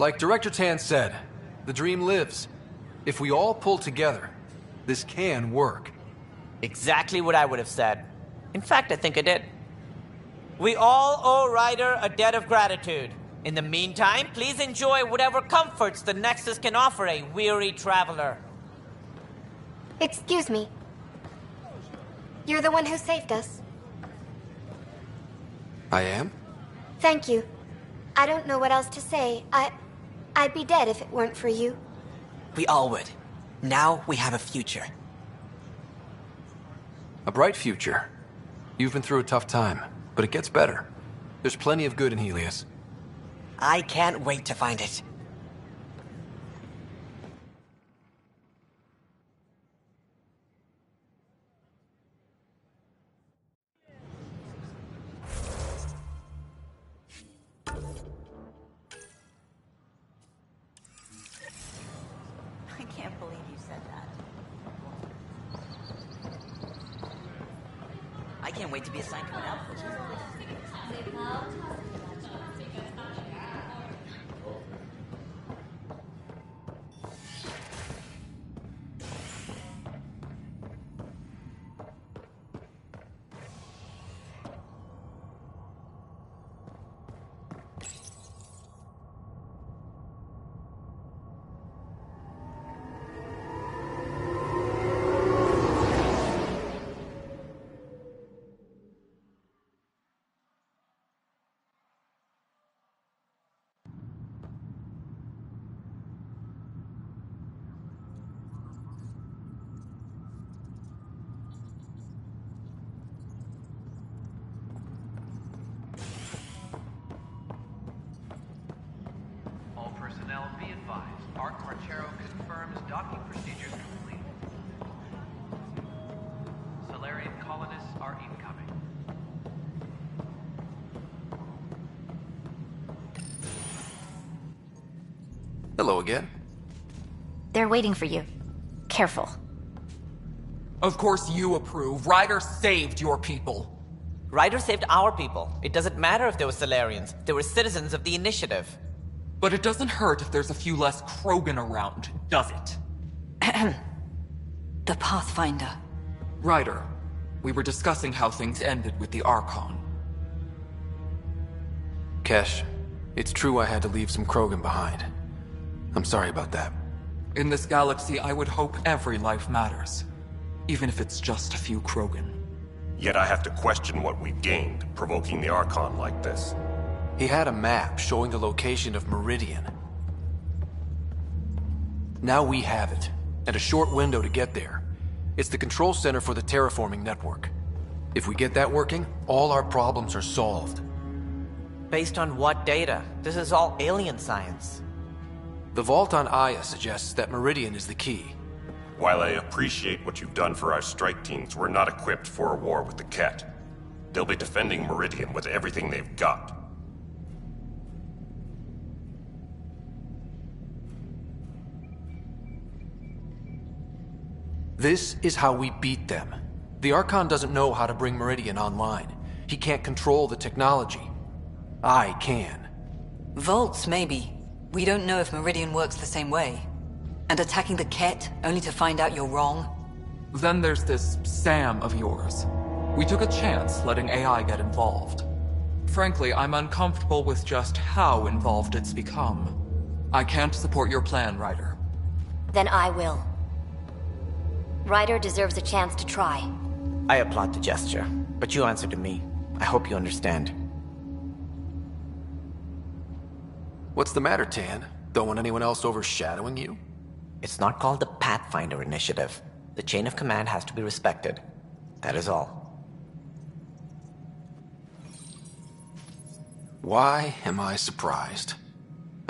Like Director Tan said, the dream lives. If we all pull together, this can work. Exactly what I would have said. In fact, I think I did. We all owe Ryder a debt of gratitude. In the meantime, please enjoy whatever comforts the Nexus can offer a weary traveler. Excuse me. You're the one who saved us. I am? Thank you. I don't know what else to say. I'd be dead if it weren't for you. We all would. Now we have a future. A bright future. You've been through a tough time, but it gets better. There's plenty of good in Helios. I can't wait to find it. I can't believe you said that. I can't wait to be assigned to an outpost. All personnel be advised. Arc Marchero confirms docking procedures complete. Solarian colonists are incoming. Hello again. They're waiting for you. Careful. Of course you approve. Ryder saved your people. Ryder saved our people. It doesn't matter if they were Solarians. They were citizens of the Initiative. But it doesn't hurt if there's a few less Krogan around, does it? The Pathfinder. Ryder, we were discussing how things ended with the Archon. Kesh, it's true I had to leave some Krogan behind. I'm sorry about that. In this galaxy, I would hope every life matters. Even if it's just a few Krogan. Yet I have to question what we've gained, provoking the Archon like this. He had a map showing the location of Meridian. Now we have it, and a short window to get there. It's the control center for the terraforming network. If we get that working, all our problems are solved. Based on what data? This is all alien science. The vault on Aya suggests that Meridian is the key. While I appreciate what you've done for our strike teams, we're not equipped for a war with the Ket. They'll be defending Meridian with everything they've got. This is how we beat them. The Archon doesn't know how to bring Meridian online. He can't control the technology. I can. Vaults, maybe. We don't know if Meridian works the same way. And attacking the Ket, only to find out you're wrong? Then there's this Sam of yours. We took a chance letting AI get involved. Frankly, I'm uncomfortable with just how involved it's become. I can't support your plan, Ryder. Then I will. Ryder deserves a chance to try. I applaud the gesture, but you answer to me. I hope you understand. What's the matter, Tan? Don't want anyone else overshadowing you? It's not called the Pathfinder Initiative. The chain of command has to be respected. That is all. Why am I surprised?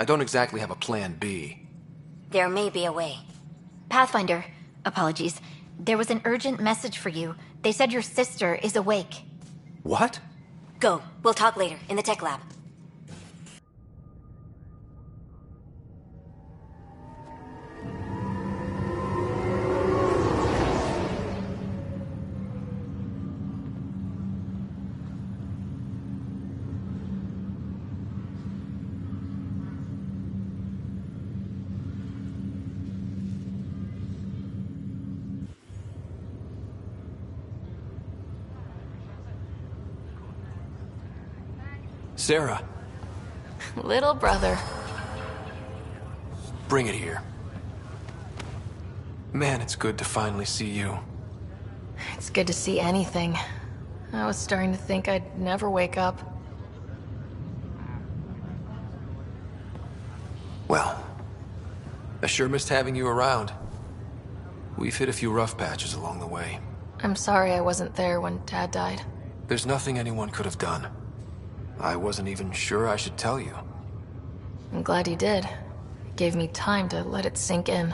I don't exactly have a plan B. There may be a way. Pathfinder, apologies. There was an urgent message for you. They said your sister is awake. What? Go. We'll talk later, in the tech lab. Sarah, Little brother. bring it here. Man, it's good to finally see you. It's good to see anything. I was starting to think I'd never wake up. Well, I sure missed having you around. We've hit a few rough patches along the way. I'm sorry I wasn't there when Dad died. There's nothing anyone could have done. I wasn't even sure I should tell you. I'm glad you did. It gave me time to let it sink in.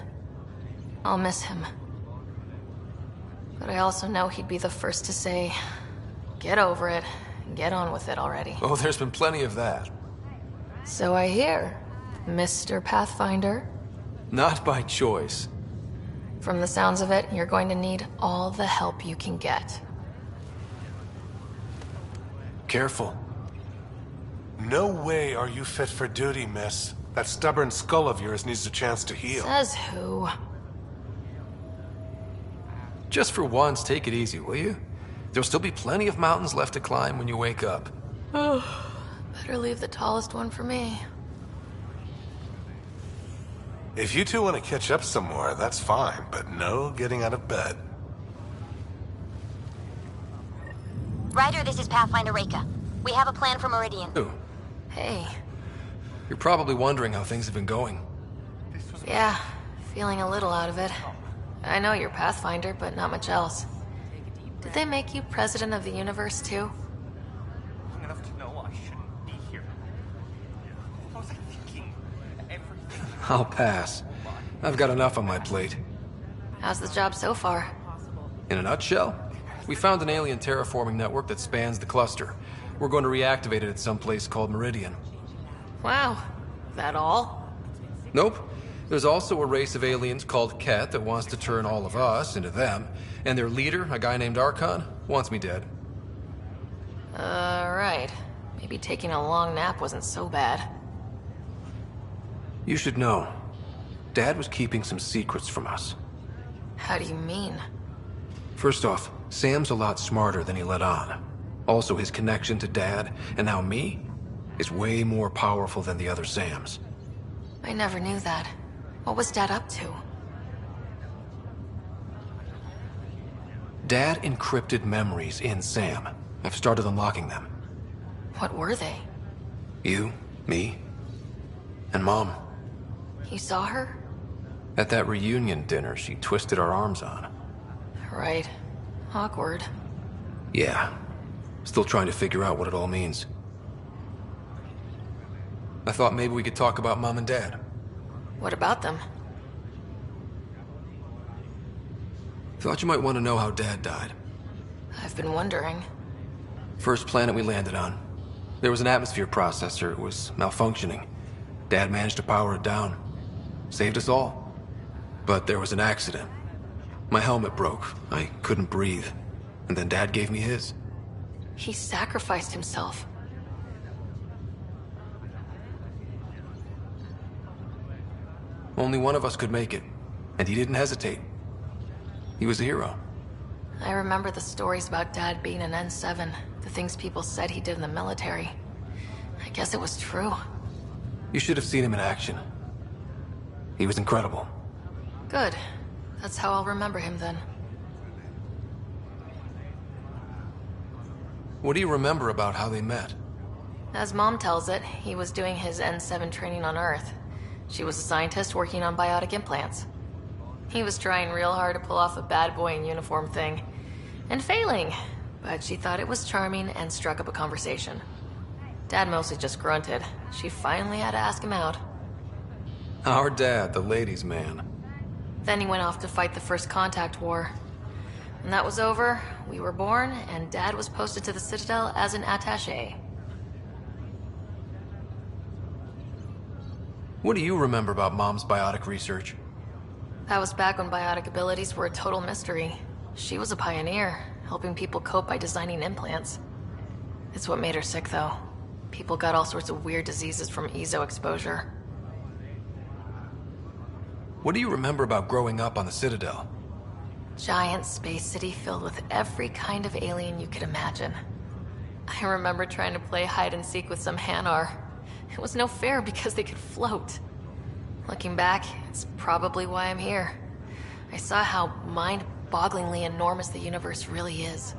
I'll miss him. But I also know he'd be the first to say, get over it, and get on with it already. Oh, there's been plenty of that. So I hear, Mr. Pathfinder. Not by choice. From the sounds of it, you're going to need all the help you can get. Careful. No way are you fit for duty, miss. That stubborn skull of yours needs a chance to heal. Says who? Just for once, take it easy, will you? There'll still be plenty of mountains left to climb when you wake up. Oh, better leave the tallest one for me. If you two want to catch up some more, that's fine, but no getting out of bed. Ryder, this is Pathfinder Reika. We have a plan for Meridian. Ooh, Hey. you're probably wondering how things have been going. Yeah, feeling a little out of it. I know you're Pathfinder, but not much else. Did they make you president of the universe, too? Long enough to know I shouldn't be here. What was I thinking? Everything. I'll pass. I've got enough on my plate. How's the job so far? In a nutshell, we found an alien terraforming network that spans the cluster. We're going to reactivate it at some place called Meridian. Wow. That all? Nope. There's also a race of aliens called Ket that wants to turn all of us into them, and their leader, a guy named Archon, wants me dead. Right. Maybe taking a long nap wasn't so bad. You should know. Dad was keeping some secrets from us. How do you mean? First off, Sam's a lot smarter than he let on. Also, his connection to Dad, and now me, is way more powerful than the other Sams. I never knew that. What was Dad up to? Dad encrypted memories in Sam. I've started unlocking them. What were they? You, me, and Mom. You saw her? At that reunion dinner she twisted our arms on. Right. Awkward. Yeah. Still trying to figure out what it all means. I thought maybe we could talk about Mom and Dad. What about them? Thought you might want to know how Dad died. I've been wondering. First planet we landed on. There was an atmosphere processor. It was malfunctioning. Dad managed to power it down. Saved us all. But there was an accident. My helmet broke. I couldn't breathe. And then Dad gave me his. He sacrificed himself. Only one of us could make it. And he didn't hesitate. He was a hero. I remember the stories about Dad being an N7, the things people said he did in the military. I guess it was true. You should have seen him in action. He was incredible. Good. That's how I'll remember him then. What do you remember about how they met? As Mom tells it, he was doing his N7 training on Earth. She was a scientist working on biotic implants. He was trying real hard to pull off a bad boy in uniform thing. And failing. But she thought it was charming and struck up a conversation. Dad mostly just grunted. She finally had to ask him out. Our dad, the ladies' man. Then he went off to fight the First Contact War. When that was over, we were born, and Dad was posted to the Citadel as an attaché. What do you remember about Mom's biotic research? That was back when biotic abilities were a total mystery. She was a pioneer, helping people cope by designing implants. It's what made her sick, though. People got all sorts of weird diseases from EZO exposure. What do you remember about growing up on the Citadel? Giant space city filled with every kind of alien you could imagine. I remember trying to play hide and seek with some Hanar. It was no fair because they could float. Looking back, it's probably why I'm here. I saw how mind-bogglingly enormous the universe really is.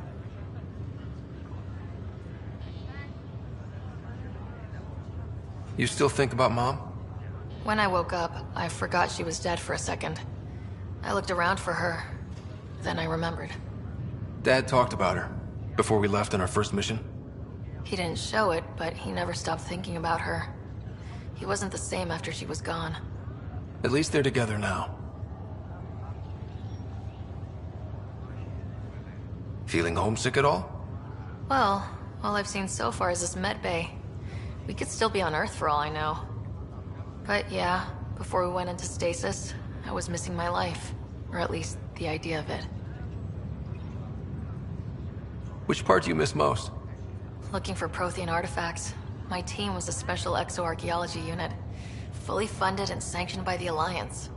You still think about Mom? When I woke up, I forgot she was dead for a second. I looked around for her, then I remembered. Dad talked about her before we left on our first mission. He didn't show it, but he never stopped thinking about her. He wasn't the same after she was gone. At least they're together now. Feeling homesick at all? Well, all I've seen so far is this med bay. We could still be on Earth for all I know. But yeah, before we went into stasis, I was missing my life. Or at least the idea of it. Which part do you miss most? Looking for Prothean artifacts. My team was a special exoarchaeology unit, fully funded and sanctioned by the Alliance.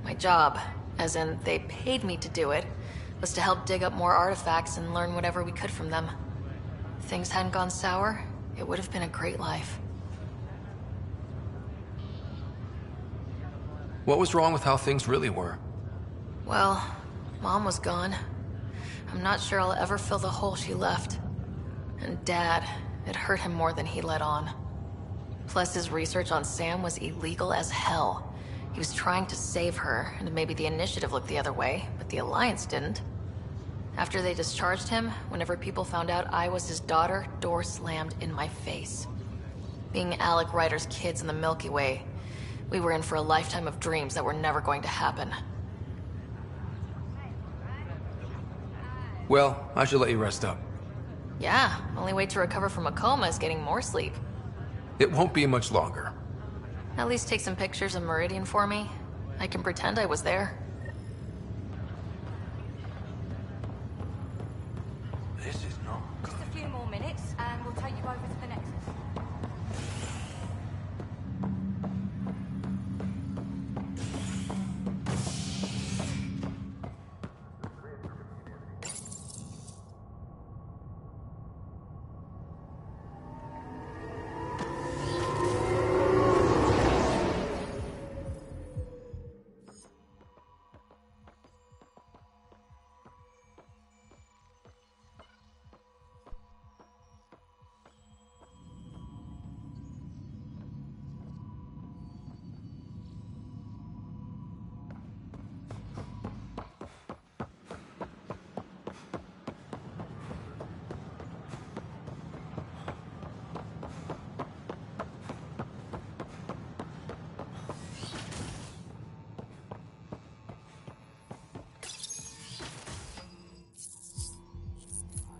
My job, as in they paid me to do it, was to help dig up more artifacts and learn whatever we could from them. If things hadn't gone sour, it would have been a great life. What was wrong with how things really were? Well, Mom was gone. I'm not sure I'll ever fill the hole she left. And Dad, it hurt him more than he let on. Plus, his research on Sam was illegal as hell. He was trying to save her, and maybe the Initiative looked the other way, but the Alliance didn't. After they discharged him, whenever people found out I was his daughter, doors slammed in my face. Being Alec Ryder's kids in the Milky Way, we were in for a lifetime of dreams that were never going to happen. Well, I should let you rest up. Yeah, only way to recover from a coma is getting more sleep. It won't be much longer. At least take some pictures of Meridian for me. I can pretend I was there. This is not good. Just a few more minutes, and we'll take you over to the Nexus.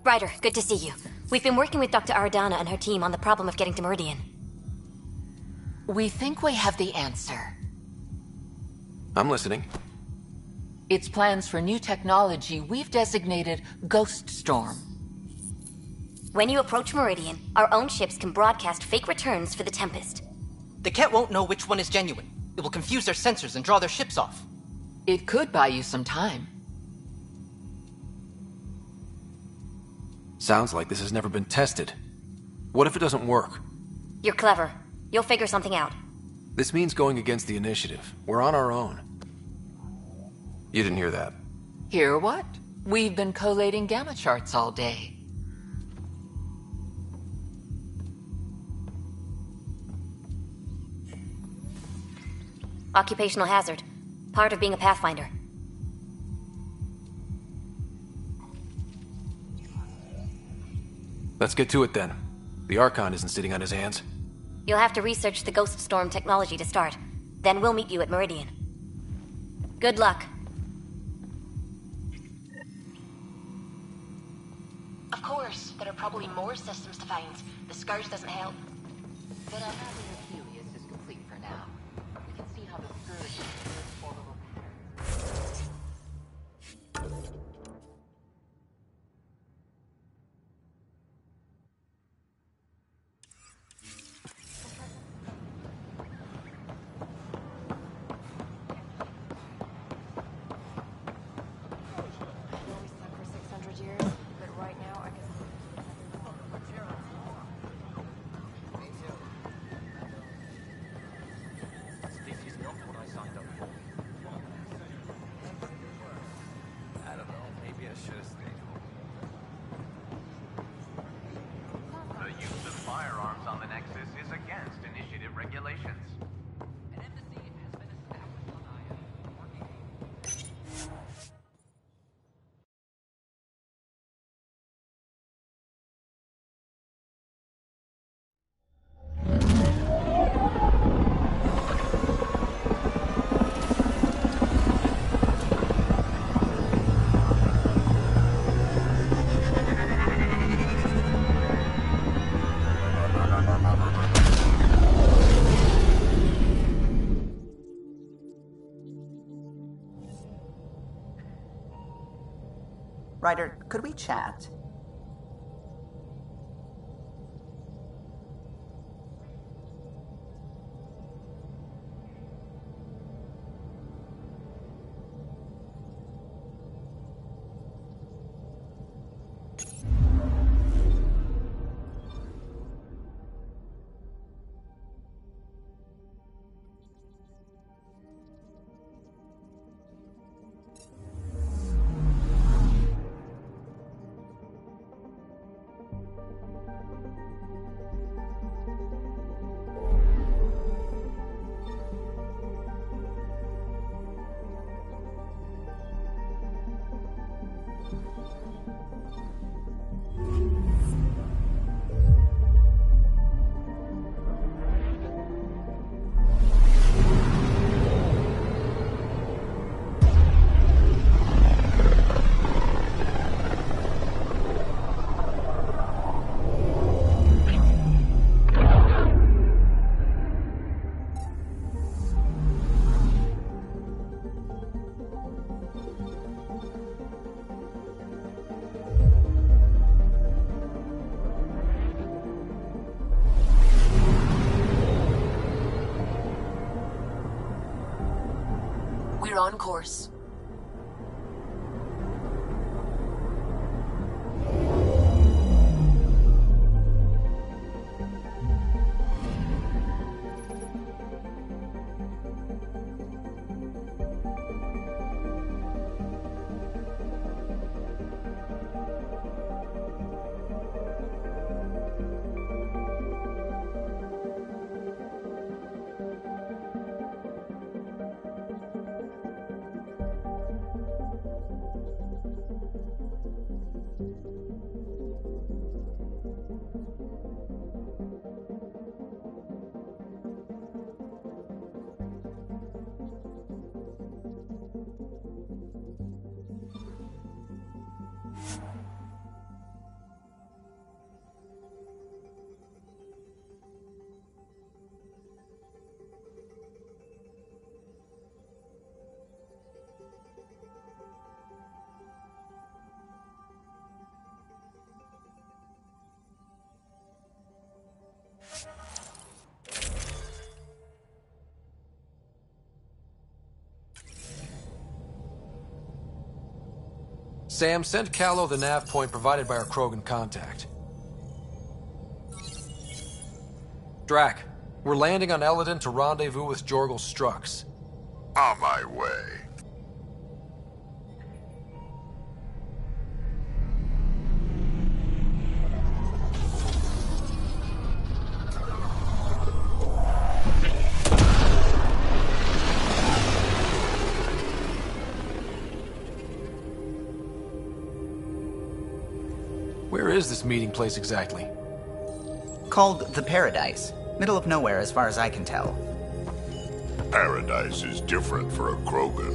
Ryder, good to see you. We've been working with Dr. Aradana and her team on the problem of getting to Meridian. We think we have the answer. I'm listening. It's plans for new technology we've designated Ghost Storm. When you approach Meridian, our own ships can broadcast fake returns for the Tempest. The Ket won't know which one is genuine. It will confuse their sensors and draw their ships off. It could buy you some time. Sounds like this has never been tested. What if it doesn't work? You're clever. You'll figure something out. This means going against the Initiative. We're on our own. You didn't hear that. Hear what? We've been collating gamma charts all day. Occupational hazard. Part of being a Pathfinder. Let's get to it then. The Archon isn't sitting on his hands. You'll have to research the Ghost Storm technology to start. Then we'll meet you at Meridian. Good luck. Of course, there are probably more systems to find. The Scourge doesn't help. But our mapping of Helios is complete for now. We can see how the Scourge is transformable patterns. Ryder, could we chat? We're on course. Sam, send Callow the nav point provided by our Krogan contact. Drac, we're landing on Eladon to rendezvous with Jorgel Strux. On my way. Where is this meeting place exactly? Called the Paradise. Middle of nowhere as far as I can tell. Paradise is different for a Krogan.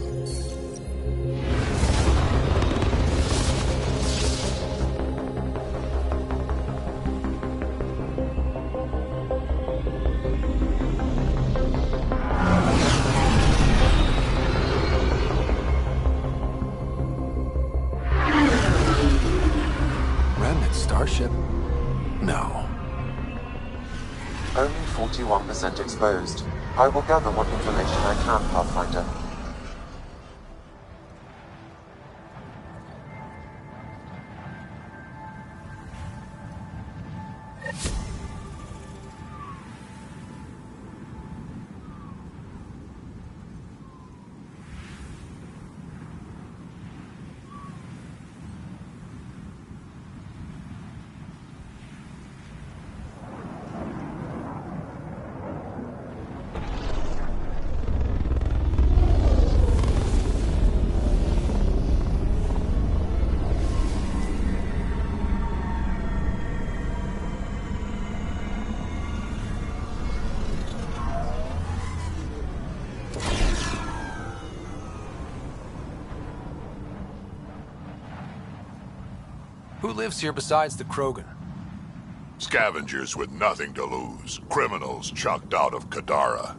Remnant starship? No. Only 41% exposed. I will gather what information I can, Pathfinder. Who lives here besides the Krogan? Scavengers with nothing to lose. Criminals chucked out of Kadara.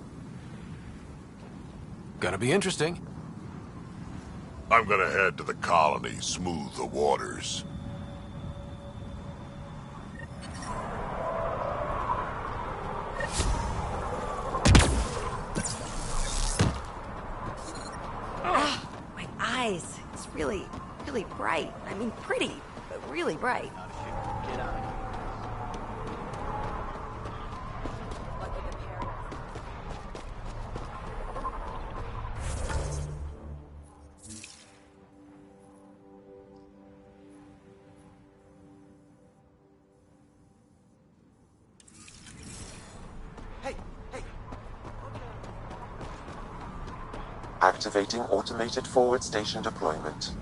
Gonna be interesting. I'm gonna head to the colony, smooth the waters. My eyes. It's really bright. I mean, pretty, but really bright. Activating automated forward station deployment.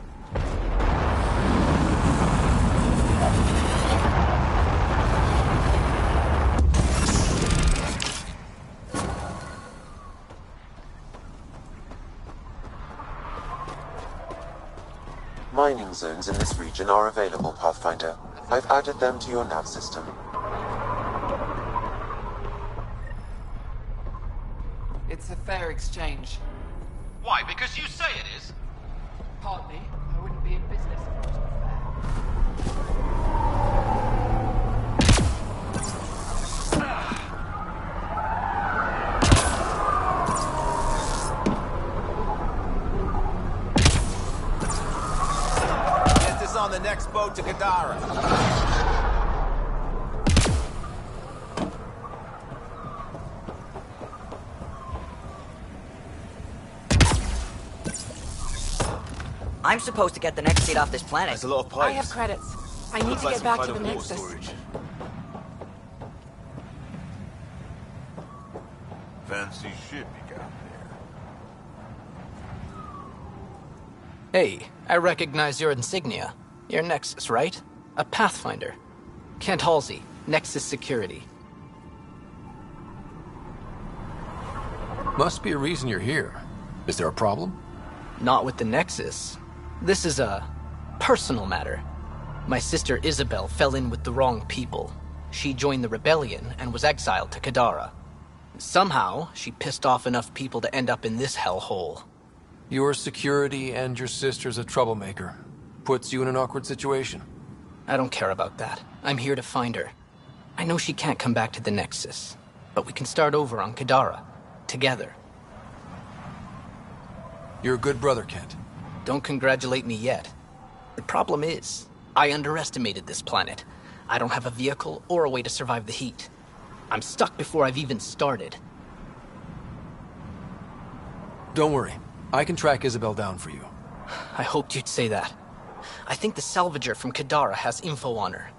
Mining zones in this region are available, Pathfinder. I've added them to your nav system. It's a fair exchange. Why? Because you say it is? Partly. I wouldn't be in business if it wasn't fair. Get this on the next boat to Kadara. I'm supposed to get the next seat off this planet. There's a lot of pipes. I have credits. I need to get back to the Nexus. Fancy ship you got there. Hey, I recognize your insignia. You're Nexus, right? A Pathfinder. Kent Halsey, Nexus Security. Must be a reason you're here. Is there a problem? Not with the Nexus. This is a personal matter. My sister Isabel fell in with the wrong people. She joined the rebellion and was exiled to Kadara. Somehow, she pissed off enough people to end up in this hellhole. Your security and your sister's a troublemaker. Puts you in an awkward situation. I don't care about that. I'm here to find her. I know she can't come back to the Nexus, but we can start over on Kadara, together. You're a good brother, Kent. Don't congratulate me yet. The problem is, I underestimated this planet. I don't have a vehicle or a way to survive the heat. I'm stuck before I've even started. Don't worry. I can track Isabel down for you. I hoped you'd say that. I think the salvager from Kadara has info on her.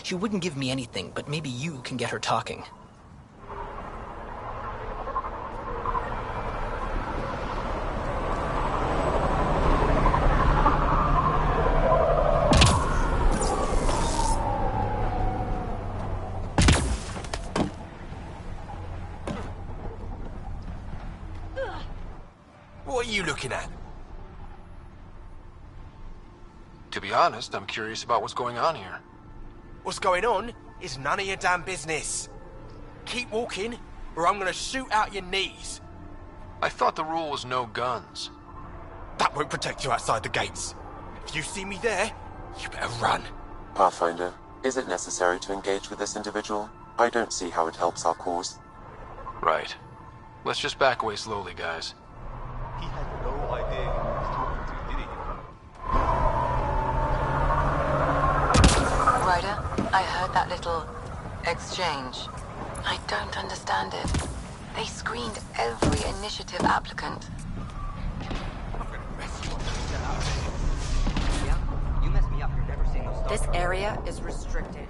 She wouldn't give me anything, but maybe you can get her talking. What are you looking at? To be honest, I'm curious about what's going on here. What's going on is none of your damn business. Keep walking, or I'm gonna shoot out your knees. I thought the rule was no guns. That won't protect you outside the gates. If you see me there, you better run. Pathfinder, is it necessary to engage with this individual? I don't see how it helps our cause. Right. Let's just back away slowly, guys. He had no idea who he was talking to, did he? Ryder, I heard that little exchange. I don't understand it. They screened every initiative applicant. Yeah, you messed me up. You're never seeing those stars. This area is restricted.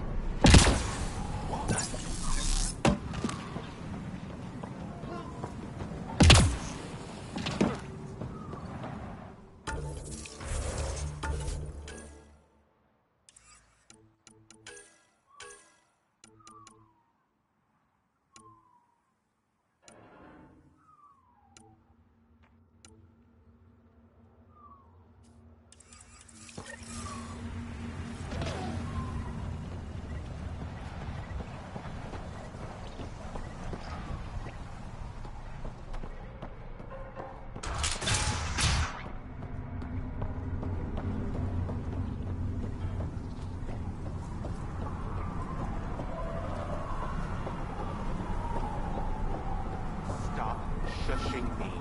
shushing me.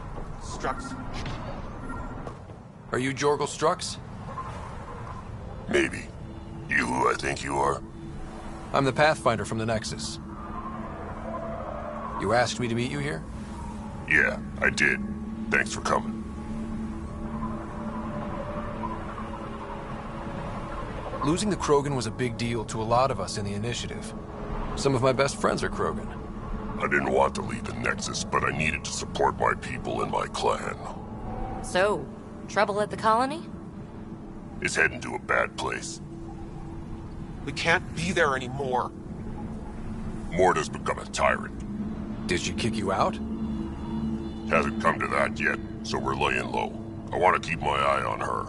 Strux. Are you Jorgel Strux? Maybe. You who I think you are? I'm the Pathfinder from the Nexus. You asked me to meet you here? Yeah, I did. Thanks for coming. Losing the Krogan was a big deal to a lot of us in the Initiative. Some of my best friends are Krogan. I didn't want to leave the Nexus, but I needed to support my people and my clan. So, trouble at the colony? It's heading to a bad place. We can't be there anymore. Morta's become a tyrant. Did she kick you out? Hasn't come to that yet, so we're laying low. I want to keep my eye on her.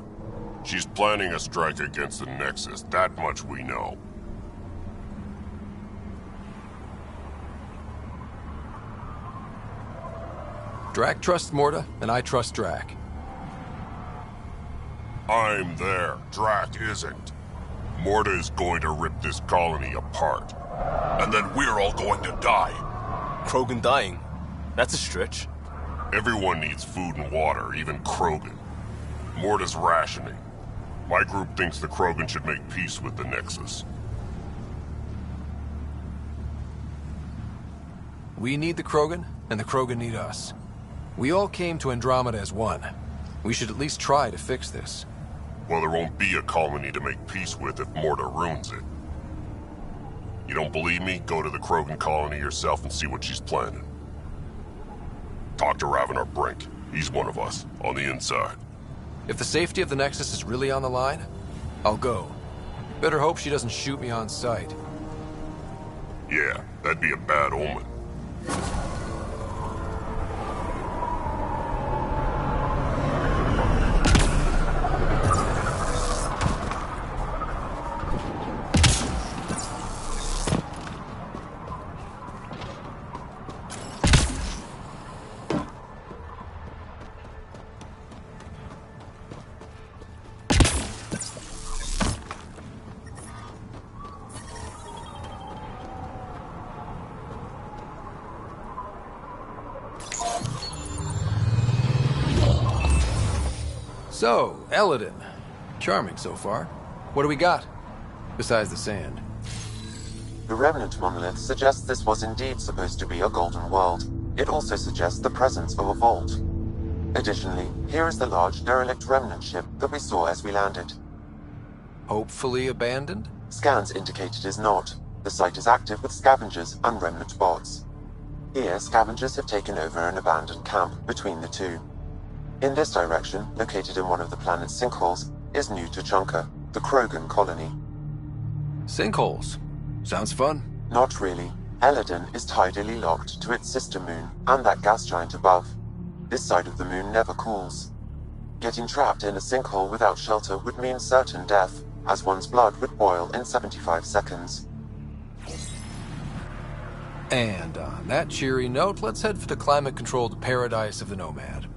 She's planning a strike against the Nexus, that much we know. Drac trusts Morta, and I trust Drac. I'm there. Drac isn't. Morta is going to rip this colony apart. And then we're all going to die. Krogan dying? That's a stretch. Everyone needs food and water, even Krogan. Morta's rationing. My group thinks the Krogan should make peace with the Nexus. We need the Krogan, and the Krogan need us. We all came to Andromeda as one. We should at least try to fix this. Well, there won't be a colony to make peace with if Morta ruins it. You don't believe me? Go to the Krogan colony yourself and see what she's planning. Talk to Ravenar Brink. He's one of us, on the inside. If the safety of the Nexus is really on the line, I'll go. Better hope she doesn't shoot me on sight. Yeah, that'd be a bad omen. So, Eladin. Charming so far. What do we got? Besides the sand. The remnant monolith suggests this was indeed supposed to be a golden world. It also suggests the presence of a vault. Additionally, here is the large derelict remnant ship that we saw as we landed. Hopefully abandoned? Scans indicate it is not. The site is active with scavengers and remnant bots. Here, scavengers have taken over an abandoned camp between the two. In this direction, located in one of the planet's sinkholes, is New Tuchanka, the Krogan colony. Sinkholes? Sounds fun. Not really. Eladin is tidally locked to its sister moon and that gas giant above. This side of the moon never cools. Getting trapped in a sinkhole without shelter would mean certain death, as one's blood would boil in 75 seconds. And on that cheery note, let's head for the climate-controlled paradise of the Nomad.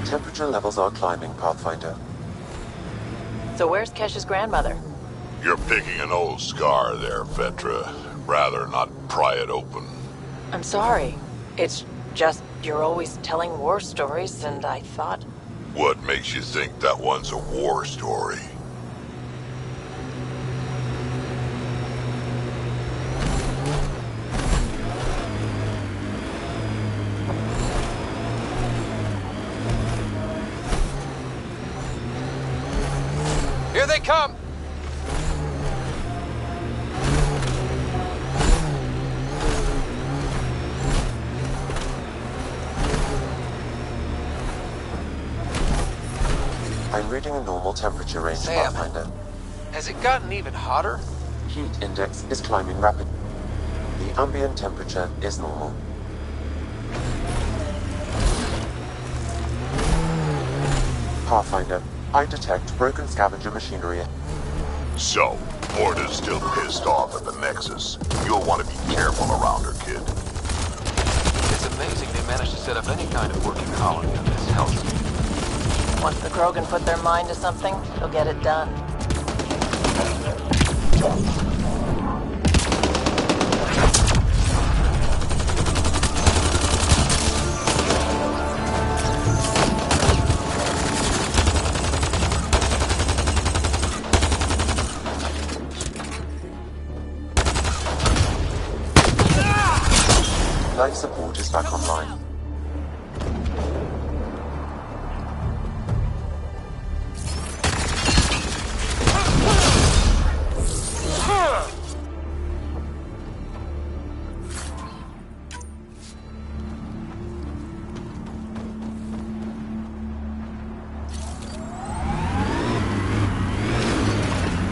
Temperature levels are climbing, Pathfinder. So where's Kesh's grandmother? You're picking an old scar there, Vetra. Rather not pry it open. I'm sorry. It's just you're always telling war stories, and I thought... What makes you think that one's a war story? Here they come! I'm reading a normal temperature range, Sam, Pathfinder. has it gotten even hotter? Heat index is climbing rapidly. The ambient temperature is normal. Pathfinder, I detect broken scavenger machinery. So, Morta's still pissed off at the Nexus. You'll want to be careful around her, kid. It's amazing they managed to set up any kind of working colony on this hellscape. Once the Krogan put their mind to something, they'll get it done. Life support is back online.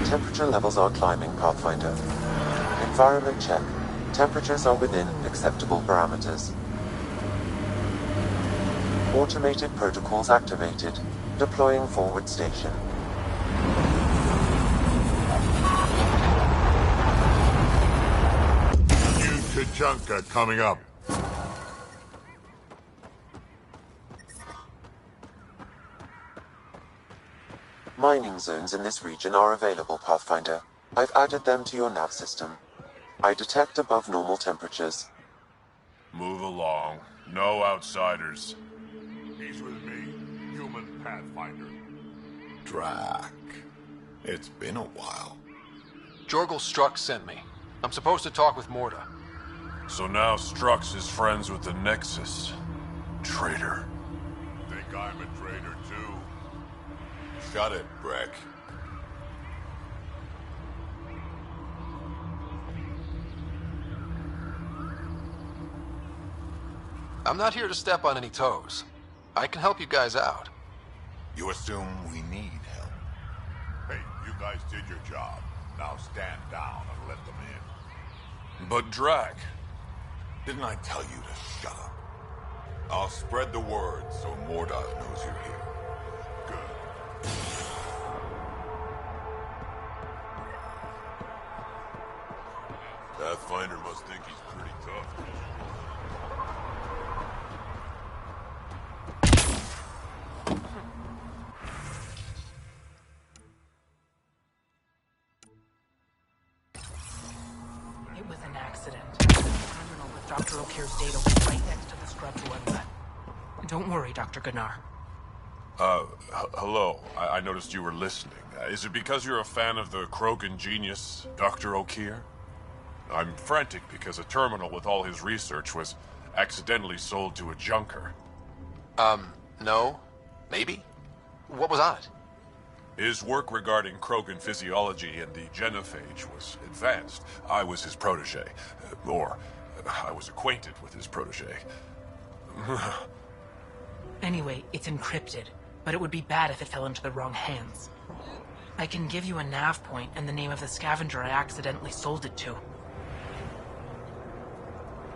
Temperature levels are climbing, Pathfinder. Environment check. Temperatures are within acceptable parameters. Automated protocols activated. Deploying forward station. New Tachanka coming up. Mining zones in this region are available, Pathfinder. I've added them to your nav system. I detect above normal temperatures. Move along. No outsiders. He's with me, human Pathfinder. Drac. It's been a while. Jorgel Strux sent me. I'm supposed to talk with Morta. So now Strux is friends with the Nexus. Traitor. Think I'm a traitor too? Shut it, Breck. I'm not here to step on any toes. I can help you guys out. You assume we need help. Hey, you guys did your job. Now stand down and let them in. But Drac... Didn't I tell you to shut up? I'll spread the word so Morda knows you're here. Good. Pathfinder must think he's pretty tough. It was an accident. The terminal with Dr. O'Kear's data was right next to the scrub dweller. Don't worry, Dr. Gunnar. Hello. I noticed you were listening. Is it because you're a fan of the Krogan genius, Dr. O'Kear? I'm frantic because a terminal with all his research was accidentally sold to a junker. No. Maybe? What was on it? His work regarding Krogan physiology and the genophage was advanced. I was his protege. Or, I was acquainted with his protege. Anyway, it's encrypted, but it would be bad if it fell into the wrong hands. I can give you a nav point and the name of the scavenger I accidentally sold it to.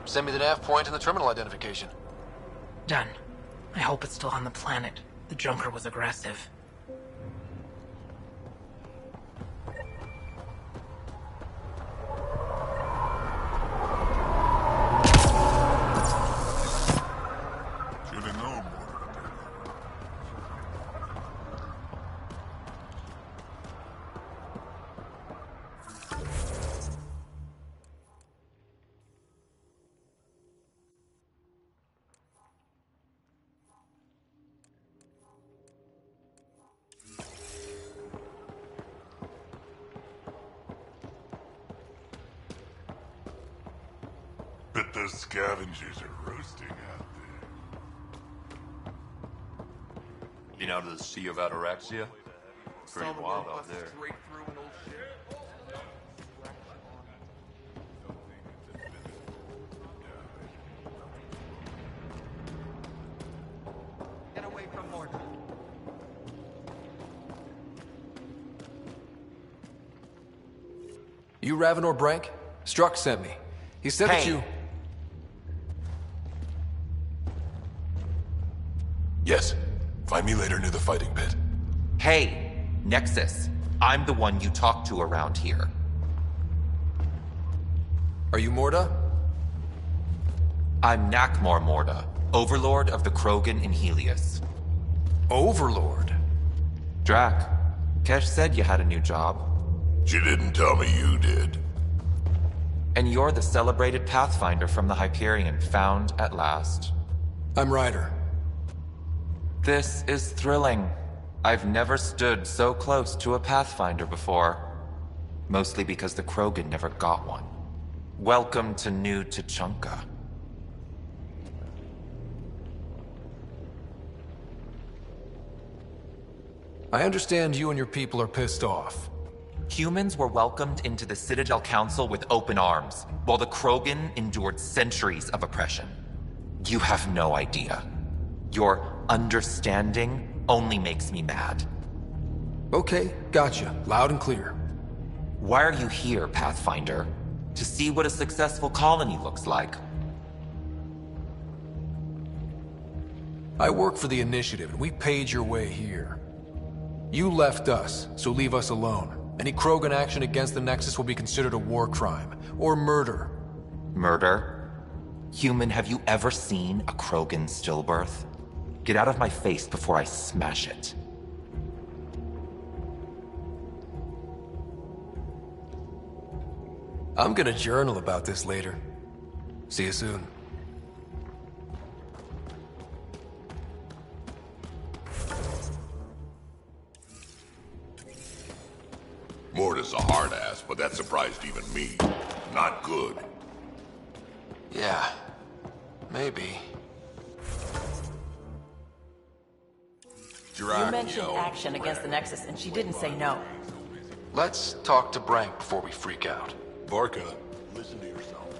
Send me the nav point and the terminal identification. Done. I hope it's still on the planet. The junker was aggressive. Should've known more. Bet those scavengers are roasting out there. Been out of the Sea of Ataraxia? Pretty wild out there. Get away from Morta. You Ravenor Brank? Strux sent me. He said that you... Yes. Find me later near the fighting pit. Hey, Nexus. I'm the one you talk to around here. Are you Morda? I'm Nakmor Morda, Overlord of the Krogan in Helios. Overlord? Drac, Kesh said you had a new job. She didn't tell me you did. And you're the celebrated Pathfinder from the Hyperion, found at last. I'm Ryder. This is thrilling. I've never stood so close to a Pathfinder before. Mostly because the Krogan never got one. Welcome to New Tuchanka. I understand you and your people are pissed off. Humans were welcomed into the Citadel Council with open arms, while the Krogan endured centuries of oppression. You have no idea. Your understanding only makes me mad. Okay, gotcha. Loud and clear. Why are you here, Pathfinder? To see what a successful colony looks like. I work for the Initiative, and we paid your way here. You left us, so leave us alone. Any Krogan action against the Nexus will be considered a war crime, or murder. Murder? Human, have you ever seen a Krogan stillbirth? Get out of my face before I smash it. I'm gonna journal about this later. See you soon. Morda's a hard ass, but that surprised even me. Not good. Yeah, maybe. You mentioned action against the Nexus, and she didn't say no. Let's talk to Brank before we freak out. Vorka, listen to yourself.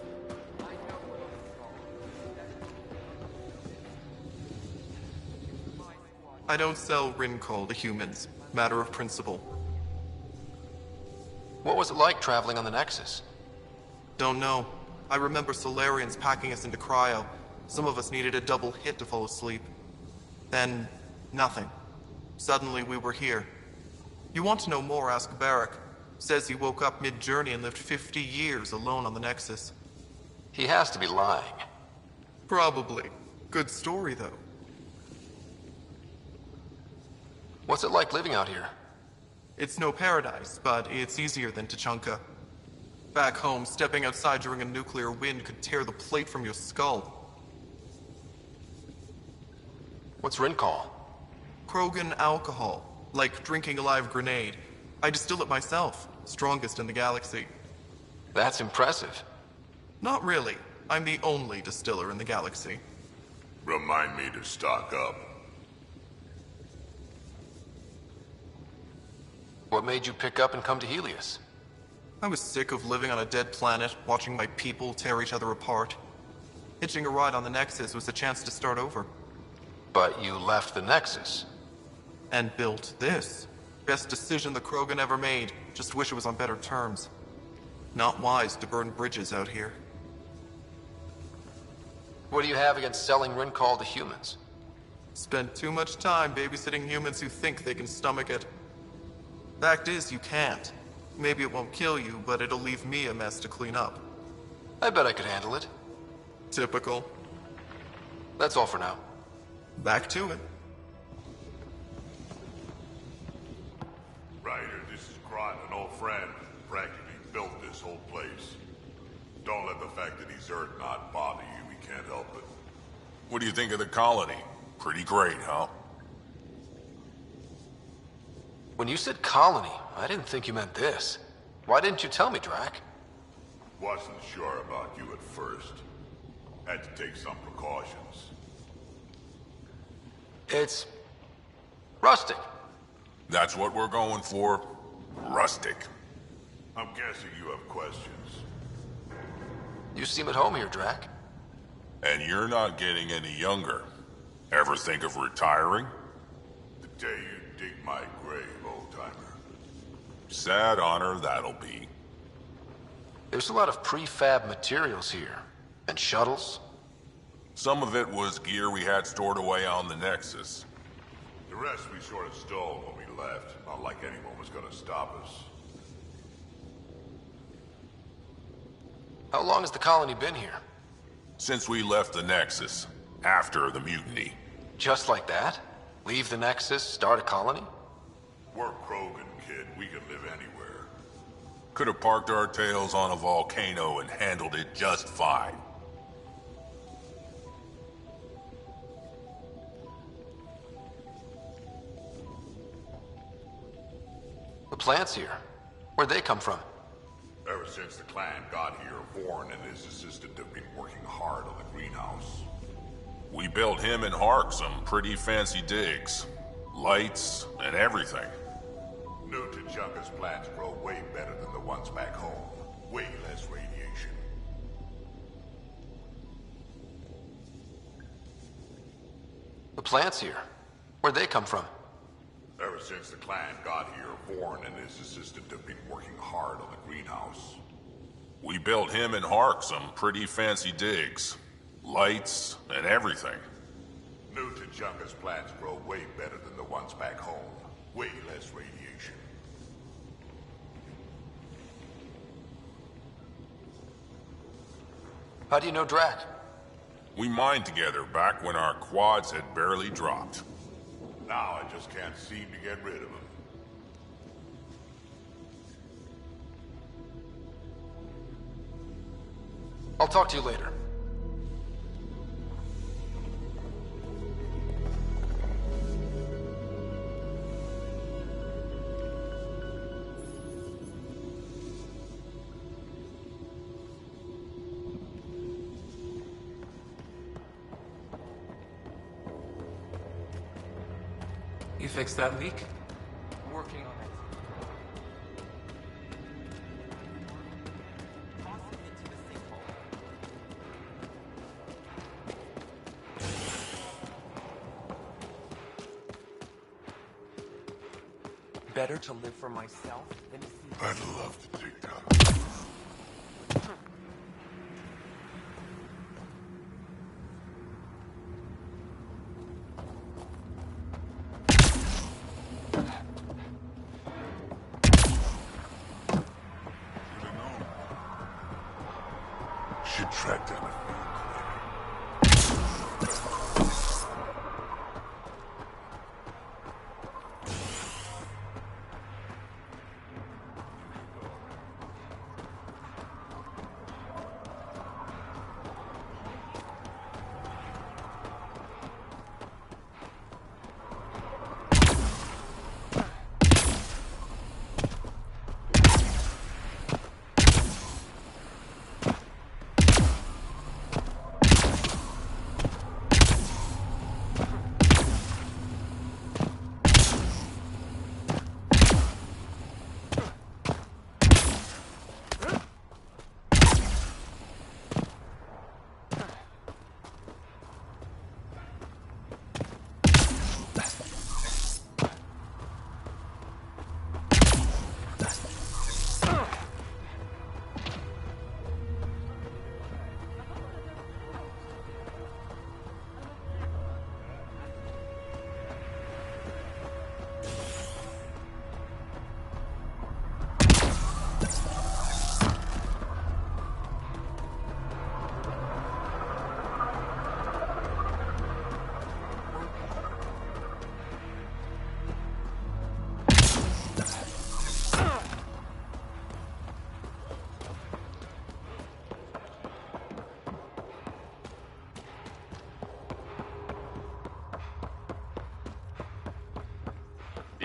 I don't sell Rincol to humans. Matter of principle. What was it like traveling on the Nexus? Don't know. I remember Solarians packing us into cryo. Some of us needed a double hit to fall asleep. Then, nothing. Suddenly we were here. You want to know more, ask Barrack. Says he woke up mid-journey and lived 50 years alone on the Nexus. He has to be lying. Probably. Good story, though. What's it like living out here? It's no paradise, but it's easier than Tuchanka. Back home, stepping outside during a nuclear wind could tear the plate from your skull. What's Rincol? Krogan alcohol. Like drinking a live grenade. I distill it myself. Strongest in the galaxy. That's impressive. Not really. I'm the only distiller in the galaxy. Remind me to stock up. What made you pick up and come to Helios? I was sick of living on a dead planet, watching my people tear each other apart. Hitching a ride on the Nexus was a chance to start over. But you left the Nexus. And built this. Best decision the Krogan ever made. Just wish it was on better terms. Not wise to burn bridges out here. What do you have against selling Rincol to humans? Spent too much time babysitting humans who think they can stomach it. Fact is, you can't. Maybe it won't kill you, but it'll leave me a mess to clean up. I bet I could handle it. Typical. That's all for now. Back to it. Ryder, this is Grot, an old friend. Practically built this whole place. Don't let the fact that he's Earth not bother you. We can't help it. What do you think of the colony? Pretty great, huh? When you said colony, I didn't think you meant this. Why didn't you tell me, Drac? Wasn't sure about you at first. Had to take some precautions. It's... rustic. That's what we're going for. Rustic. I'm guessing you have questions. You seem at home here, Drac. And you're not getting any younger. Ever think of retiring? The day you dig my grave, old-timer. Sad honor that'll be. There's a lot of prefab materials here. And shuttles. Some of it was gear we had stored away on the Nexus. The rest we sort of stole when we left. Not like anyone was gonna stop us. How long has the colony been here? Since we left the Nexus. After the mutiny. Just like that? Leave the Nexus, start a colony? We're Krogan, kid. We can live anywhere. Could have parked our tails on a volcano and handled it just fine. The plants here. Where'd they come from? Ever since the clan got here, Vorn and his assistant have been working hard on the greenhouse. We built him and Hark some pretty fancy digs. Lights and everything. New Tuchanka's plants grow way better than the ones back home. Way less radiation. The plants here. Where'd they come from? Ever since the clan got here, Vorn and his assistant have been working hard on the greenhouse. We built him and Hark some pretty fancy digs. Lights and everything. New Tuchanka's plants grow way better than the ones back home. Way less radiation. How do you know Drac? We mined together back when our quads had barely dropped. Now I just can't seem to get rid of him. I'll talk to you later. You fixed that leak? Working on it. Better to live for myself than to see. I'd love to take down. Should track down a field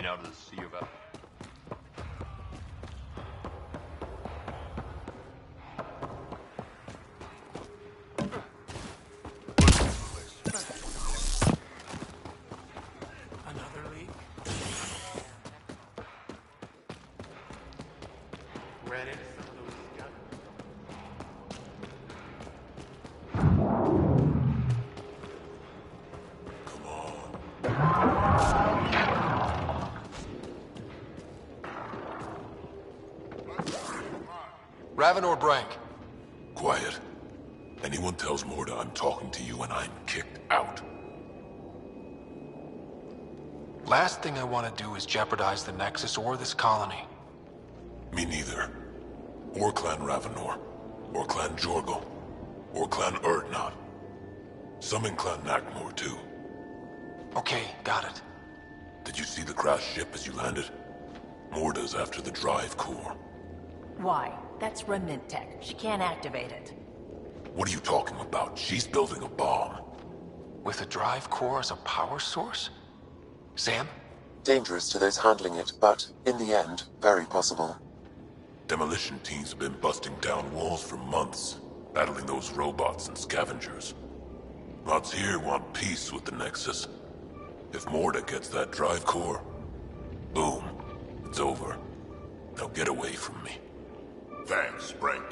Out of the sea of F. Another leak? Ran into some of those guns. Raven or Brank? Quiet. Anyone tells Morda I'm talking to you and I'm kicked out. Last thing I want to do is jeopardize the Nexus or this colony. Me neither. Or Clan Ravenor. Or Clan Jorgal. Or Clan Urdnot. Some in Clan Nakmor, too. Okay, got it. Did you see the crashed ship as you landed? Morda's after the drive core. Why? That's remnant tech. She can't activate it. What are you talking about? She's building a bomb. With a drive core as a power source? Sam? Dangerous to those handling it, but, in the end, very possible. Demolition teams have been busting down walls for months, battling those robots and scavengers. Lots here want peace with the Nexus. If Morda gets that drive core, boom, it's over. They'll get away from me. Thanks, Brank.